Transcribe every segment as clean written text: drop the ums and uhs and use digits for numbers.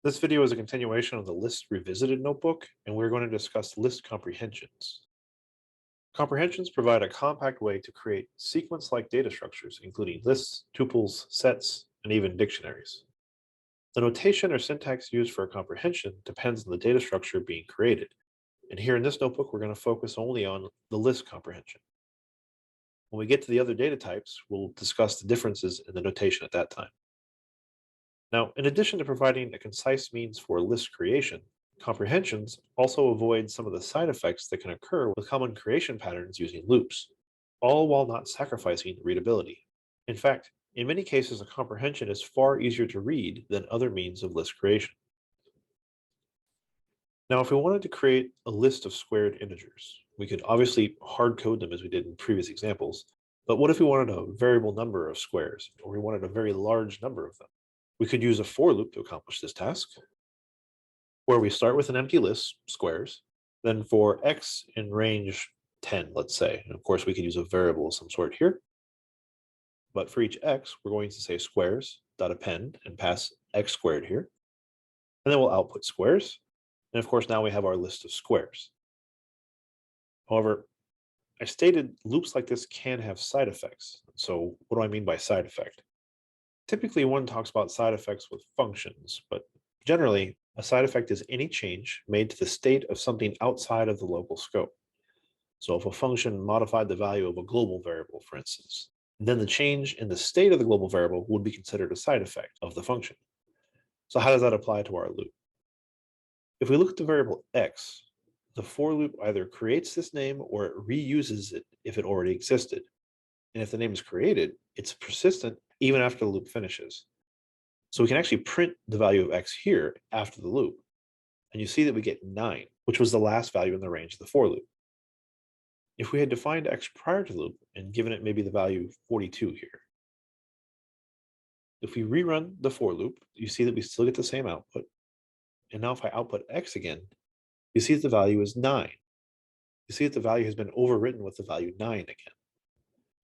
This video is a continuation of the List Revisited notebook, and we're going to discuss list comprehensions. Comprehensions provide a compact way to create sequence-like data structures, including lists, tuples, sets, and even dictionaries. The notation or syntax used for a comprehension depends on the data structure being created, and here in this notebook, we're going to focus only on the list comprehension. When we get to the other data types, we'll discuss the differences in the notation at that time. Now, in addition to providing a concise means for list creation, comprehensions also avoid some of the side effects that can occur with common creation patterns using loops, all while not sacrificing readability. In fact, in many cases, a comprehension is far easier to read than other means of list creation. Now, if we wanted to create a list of squared integers, we could obviously hard code them as we did in previous examples, but what if we wanted a variable number of squares, or we wanted a very large number of them? We could use a for loop to accomplish this task, where we start with an empty list, squares, then for x in range 10, let's say. And of course, we could use a variable of some sort here. But for each x, we're going to say squares dot append and pass x squared here. And then we'll output squares. And of course, now we have our list of squares. However, I stated loops like this can have side effects. So what do I mean by side effect? Typically, one talks about side effects with functions, but generally, a side effect is any change made to the state of something outside of the local scope. So if a function modified the value of a global variable, for instance, then the change in the state of the global variable would be considered a side effect of the function. So how does that apply to our loop? If we look at the variable x, the for loop either creates this name or it reuses it if it already existed. And if the name is created, it's persistent even after the loop finishes. So we can actually print the value of x here after the loop. And you see that we get 9, which was the last value in the range of the for loop. If we had defined x prior to the loop and given it maybe the value 42 here, if we rerun the for loop, you see that we still get the same output. And now if I output x again, you see that the value is 9. You see that the value has been overwritten with the value 9 again.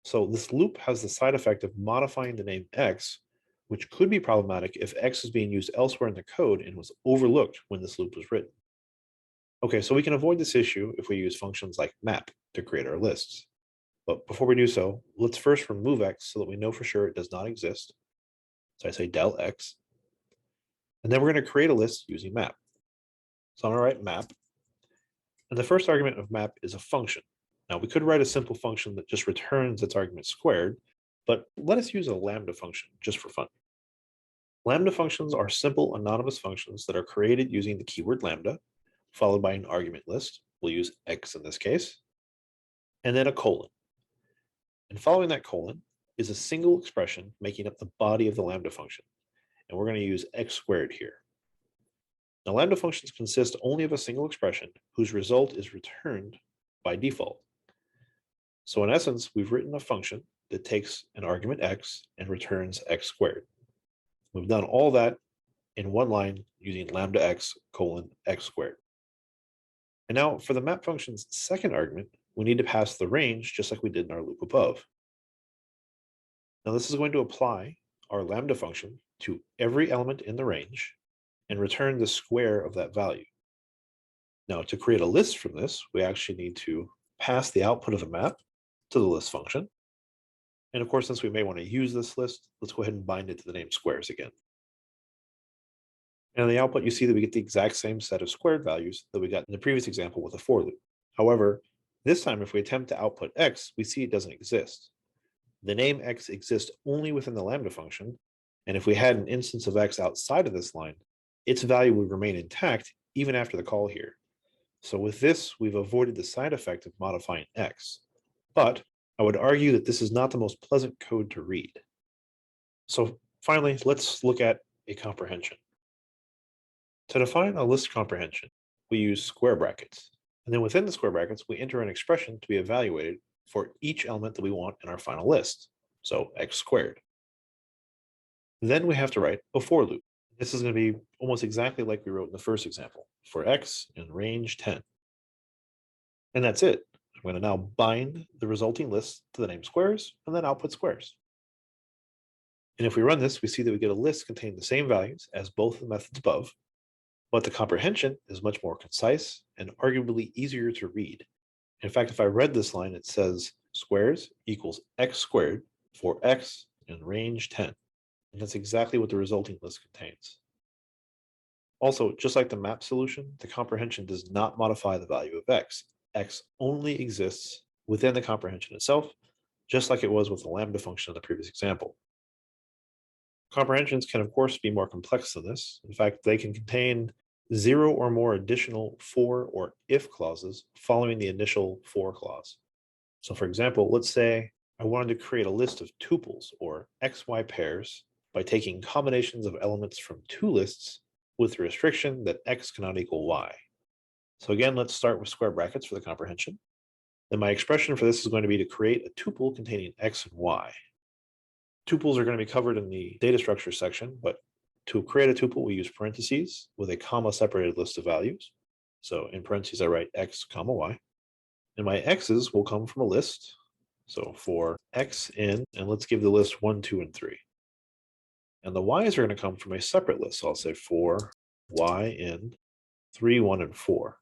So this loop has the side effect of modifying the name x, which could be problematic if x is being used elsewhere in the code and was overlooked when this loop was written. Okay, so we can avoid this issue if we use functions like map to create our lists. But before we do so, let's first remove x so that we know for sure it does not exist. So I say del x. And then we're going to create a list using map. So I'm going to write map. And the first argument of map is a function. Now, we could write a simple function that just returns its argument squared, but let us use a lambda function just for fun. Lambda functions are simple anonymous functions that are created using the keyword lambda, followed by an argument list. We'll use x in this case, and then a colon. And following that colon is a single expression making up the body of the lambda function. And we're going to use x squared here. Now, lambda functions consist only of a single expression whose result is returned by default. So in essence, we've written a function that takes an argument x and returns x squared. We've done all that in one line using lambda x colon x squared. And now for the map function's second argument, we need to pass the range just like we did in our loop above. Now this is going to apply our lambda function to every element in the range and return the square of that value. Now to create a list from this, we actually need to pass the output of the map to the list function. And of course, since we may want to use this list, let's go ahead and bind it to the name squares again. And in the output, you see that we get the exact same set of squared values that we got in the previous example with a for loop. However, this time, if we attempt to output x, we see it doesn't exist. The name x exists only within the lambda function, and if we had an instance of x outside of this line, its value would remain intact even after the call here. So with this, we've avoided the side effect of modifying x. But I would argue that this is not the most pleasant code to read. So finally, let's look at a comprehension. To define a list comprehension, we use square brackets. And then within the square brackets, we enter an expression to be evaluated for each element that we want in our final list. So x squared. Then we have to write a for loop. This is going to be almost exactly like we wrote in the first example, for x in range 10. And that's it. I'm going to now bind the resulting list to the name squares and then output squares. And if we run this, we see that we get a list containing the same values as both the methods above, but the comprehension is much more concise and arguably easier to read. In fact, if I read this line, it says squares equals x squared for x in range 10. And that's exactly what the resulting list contains. Also, just like the map solution, the comprehension does not modify the value of x. X only exists within the comprehension itself, just like it was with the lambda function in the previous example. Comprehensions can, of course, be more complex than this. In fact, they can contain 0 or more additional for or if clauses following the initial for clause. So for example, let's say I wanted to create a list of tuples or XY pairs by taking combinations of elements from two lists with the restriction that X cannot equal Y. So again, let's start with square brackets for the comprehension. Then my expression for this is going to be to create a tuple containing X and Y. Tuples are going to be covered in the data structure section, but to create a tuple, we use parentheses with a comma separated list of values. So in parentheses, I write X comma Y. And my X's will come from a list. So for X in, and let's give the list 1, 2, and 3. And the Y's are going to come from a separate list. So I'll say for Y in 3, 1, and 4.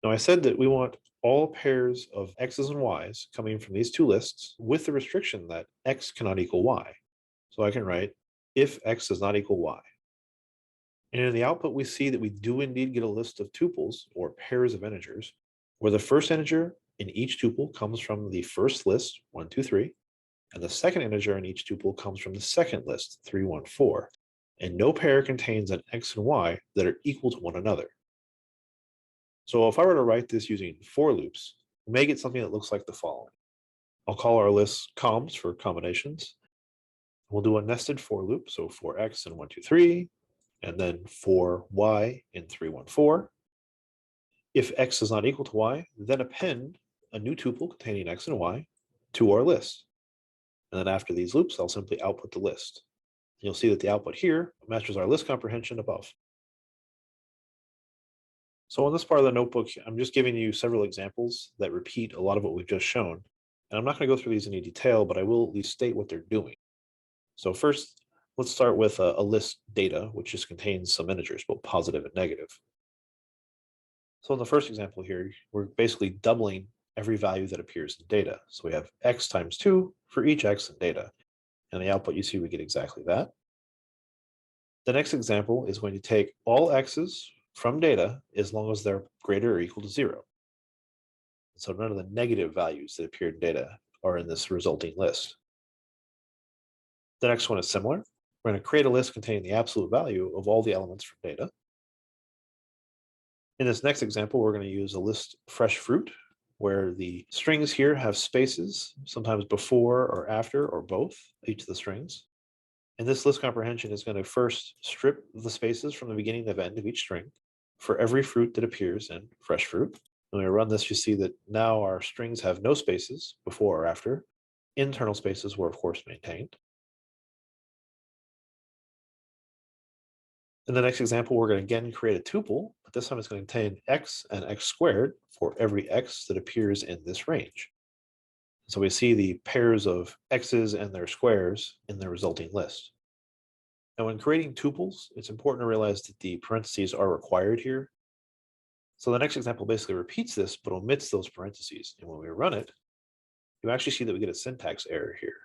Now I said that we want all pairs of X's and Y's coming from these two lists with the restriction that X cannot equal Y. So I can write if X does not equal Y. And in the output, we see that we do indeed get a list of tuples or pairs of integers, where the first integer in each tuple comes from the first list, 1, 2, 3, and the second integer in each tuple comes from the second list, 3, 1, 4. And no pair contains an X and Y that are equal to one another. So if I were to write this using for loops, we may get something that looks like the following. I'll call our list coms for combinations. We'll do a nested for loop, so for X in 1, 2, 3, and then for Y in 3, 1, 4. If X is not equal to Y, then append a new tuple containing X and Y to our list. And then after these loops, I'll simply output the list. You'll see that the output here matches our list comprehension above. So in this part of the notebook, I'm just giving you several examples that repeat a lot of what we've just shown. And I'm not going to go through these in any detail, but I will at least state what they're doing. So first, let's start with a list data, which just contains some integers, both positive and negative. So in the first example here, we're basically doubling every value that appears in data. So we have X times 2 for each X in data. And the output, you see we get exactly that. The next example is going to take all X's from data as long as they're greater or equal to 0. So none of the negative values that appear in data are in this resulting list. The next one is similar. We're going to create a list containing the absolute value of all the elements from data. In this next example, we're going to use a list fresh fruit, where the strings here have spaces, sometimes before or after or both each of the strings. And this list comprehension is going to first strip the spaces from the beginning to the end of each string for every fruit that appears in fresh fruit. When we run this, you see that now our strings have no spaces before or after. Internal spaces were, of course, maintained. In the next example, we're going to again create a tuple, but this time it's going to contain X and X squared for every X that appears in this range. So we see the pairs of X's and their squares in the resulting list. Now, when creating tuples, it's important to realize that the parentheses are required here. So the next example basically repeats this, but omits those parentheses. And when we run it, you actually see that we get a syntax error here.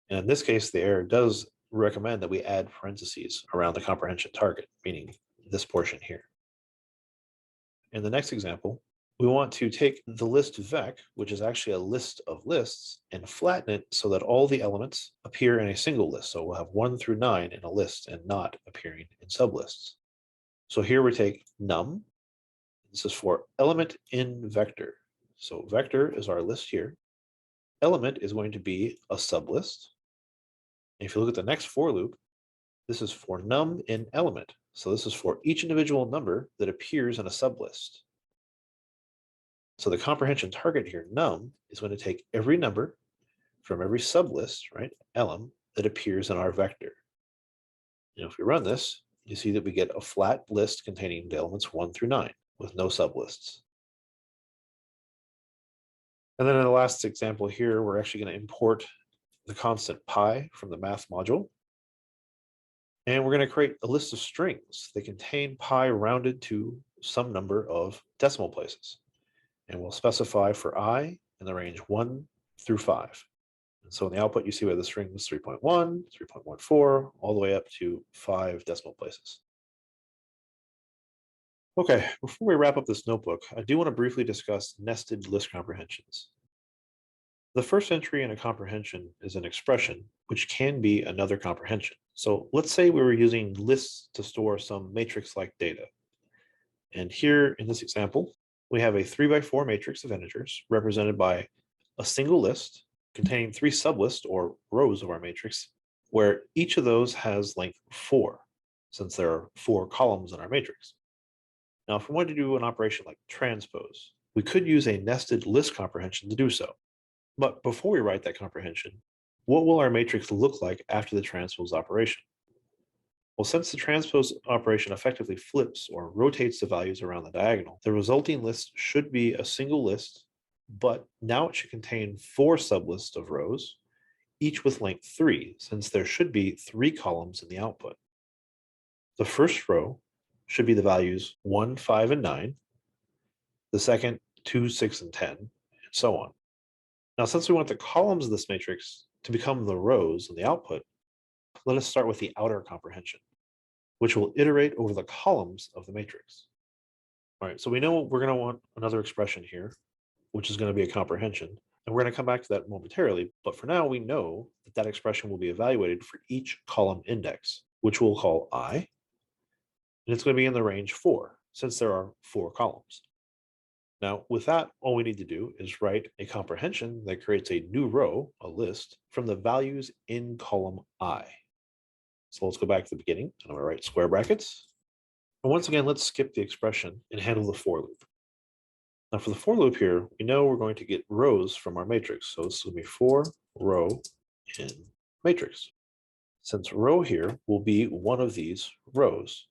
And in this case, the error does recommend that we add parentheses around the comprehension target, meaning this portion here. In the next example, we want to take the list vec, which is actually a list of lists, and flatten it so that all the elements appear in a single list. So we'll have 1 through 9 in a list and not appearing in sublists. So here we take num. This is for element in vector. So vector is our list here. Element is going to be a sublist. And if you look at the next for loop, this is for num in element. So this is for each individual number that appears in a sublist. So the comprehension target here, num, is going to take every number from every sublist, right, elem, that appears in our vector. And if we run this, you see that we get a flat list containing the elements 1 through 9 with no sublists. And then in the last example here, we're actually going to import the constant pi from the math module. And we're going to create a list of strings that contain pi rounded to some number of decimal places. And we'll specify for I in the range 1 through 5. And so in the output, you see where the string is 3.1, 3.14, all the way up to 5 decimal places. Okay, before we wrap up this notebook, I do want to briefly discuss nested list comprehensions. The first entry in a comprehension is an expression, which can be another comprehension. So let's say we were using lists to store some matrix-like data. And here in this example, we have a 3x4 matrix of integers represented by a single list containing 3 sublists or rows of our matrix, where each of those has length 4, since there are 4 columns in our matrix. Now, if we wanted to do an operation like transpose, we could use a nested list comprehension to do so. But before we write that comprehension, what will our matrix look like after the transpose operation? Well, since the transpose operation effectively flips or rotates the values around the diagonal, the resulting list should be a single list, but now it should contain 4 sublists of rows, each with length 3, since there should be 3 columns in the output. The first row should be the values 1, 5, and 9, the second 2, 6, and 10, and so on. Now, since we want the columns of this matrix to become the rows in the output, let us start with the outer comprehension, which will iterate over the columns of the matrix. All right, so we know we're going to want another expression here, which is going to be a comprehension, and we're going to come back to that momentarily, but for now we know that that expression will be evaluated for each column index, which we'll call I, and it's going to be in the range 4, since there are 4 columns. Now, with that, all we need to do is write a comprehension that creates a new row, a list, from the values in column I. So let's go back to the beginning, and I'm going to write square brackets. And once again, let's skip the expression and handle the for loop. Now, for the for loop here, we know we're going to get rows from our matrix. So this will be 4 row in matrix. Since row here will be one of these rows.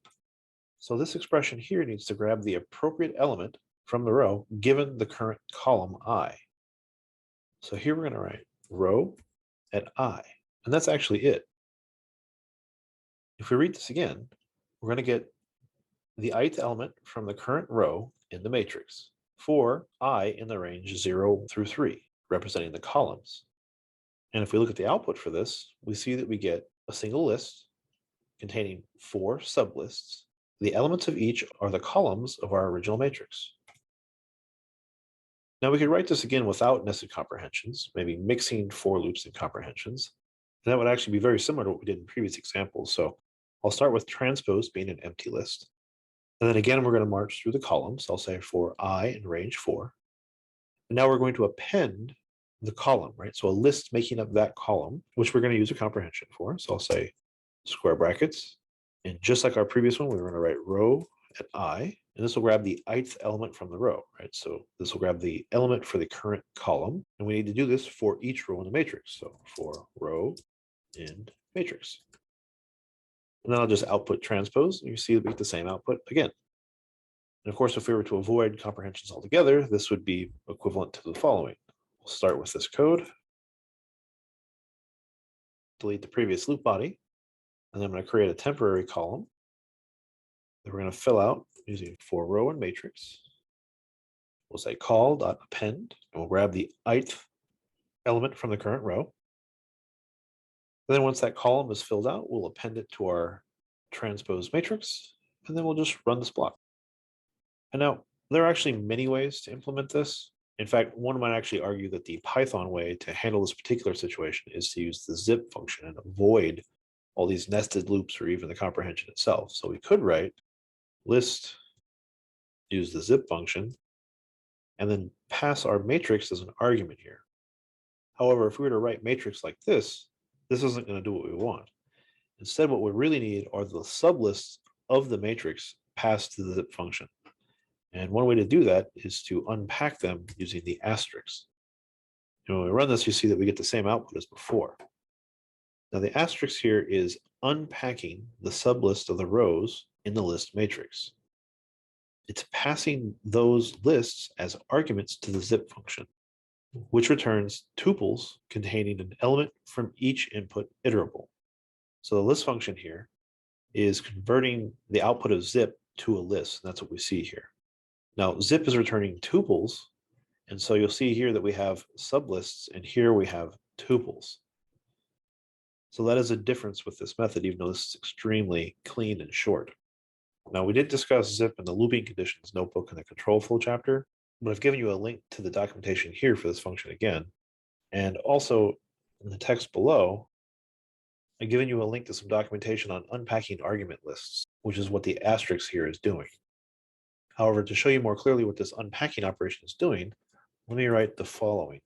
So this expression here needs to grab the appropriate element from the row given the current column I. So here we're going to write row at I, and that's actually it. If we read this again, we're going to get the ith element from the current row in the matrix for I in the range 0 through 3, representing the columns. And if we look at the output for this, we see that we get a single list containing 4 sublists. The elements of each are the columns of our original matrix. Now we could write this again without nested comprehensions, maybe mixing for loops and comprehensions. And that would actually be very similar to what we did in previous examples. So I'll start with transpose being an empty list. And then again, we're going to march through the columns. I'll say for I in range 4. And now we're going to append the column, right? So a list making up that column, which we're going to use a comprehension for. So I'll say square brackets. And just like our previous one, we're going to write row at I, and this will grab the ith element from the row, right? So this will grab the element for the current column, and we need to do this for each row in the matrix. So for row in matrix. And then I'll just output transpose, and you see that we get the same output again. And of course, if we were to avoid comprehensions altogether, this would be equivalent to the following. We'll start with this code, delete the previous loop body, and then I'm going to create a temporary column that we're going to fill out using for row and matrix. We'll say call.append, and we'll grab the ith element from the current row. And then once that column is filled out, we'll append it to our transpose matrix, and then we'll just run this block. And now, there are actually many ways to implement this. In fact, one might actually argue that the Python way to handle this particular situation is to use the zip function and avoid all these nested loops or even the comprehension itself. So we could write list, use the zip function, and then pass our matrix as an argument here. However, if we were to write matrix like this isn't going to do what we want. Instead, what we really need are the sublists of the matrix passed to the zip function. And one way to do that is to unpack them using the asterisk. And when we run this, you see that we get the same output as before. Now the asterisk here is unpacking the sublist of the rows in the list matrix. It's passing those lists as arguments to the zip function. which returns tuples containing an element from each input iterable. So the list function here is converting the output of zip to a list. And that's what we see here. Now, zip is returning tuples. And so you'll see here that we have sublists, and here we have tuples. So that is a difference with this method, even though this is extremely clean and short. Now, we did discuss zip in the looping conditions notebook in the control flow chapter, but I've given you a link to the documentation here for this function again. And also in the text below, I've given you a link to some documentation on unpacking argument lists, which is what the asterisk here is doing. However, to show you more clearly what this unpacking operation is doing, let me write the following.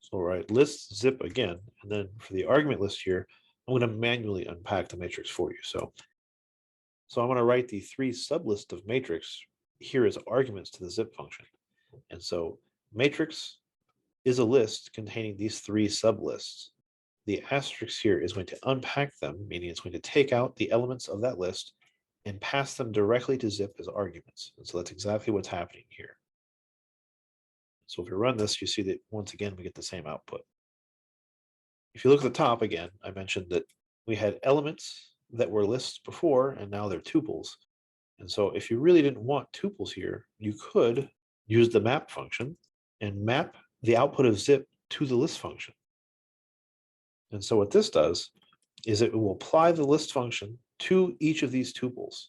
So I'll write list zip again, and then for the argument list here, I'm going to manually unpack the matrix for you. So I'm going to write the three sublists of matrix here as arguments to the zip function. And so matrix is a list containing these three sublists. The asterisk here is going to unpack them, meaning it's going to take out the elements of that list and pass them directly to zip as arguments. And so that's exactly what's happening here. So if you run this, you see that once again, we get the same output. If you look at the top again, I mentioned that we had elements that were lists before, and now they're tuples. And so if you really didn't want tuples here, you could use the map function and map the output of zip to the list function. And so what this does is it will apply the list function to each of these tuples.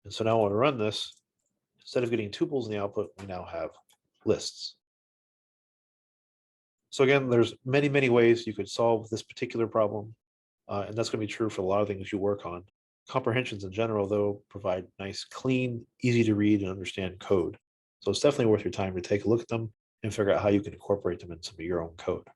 And so now when I run this, instead of getting tuples in the output, we now have lists. So again, there's many, many ways you could solve this particular problem. And that's going to be true for a lot of things you work on. Comprehensions in general, though, provide nice, clean, easy to read and understand code. So it's definitely worth your time to take a look at them and figure out how you can incorporate them in some of your own code.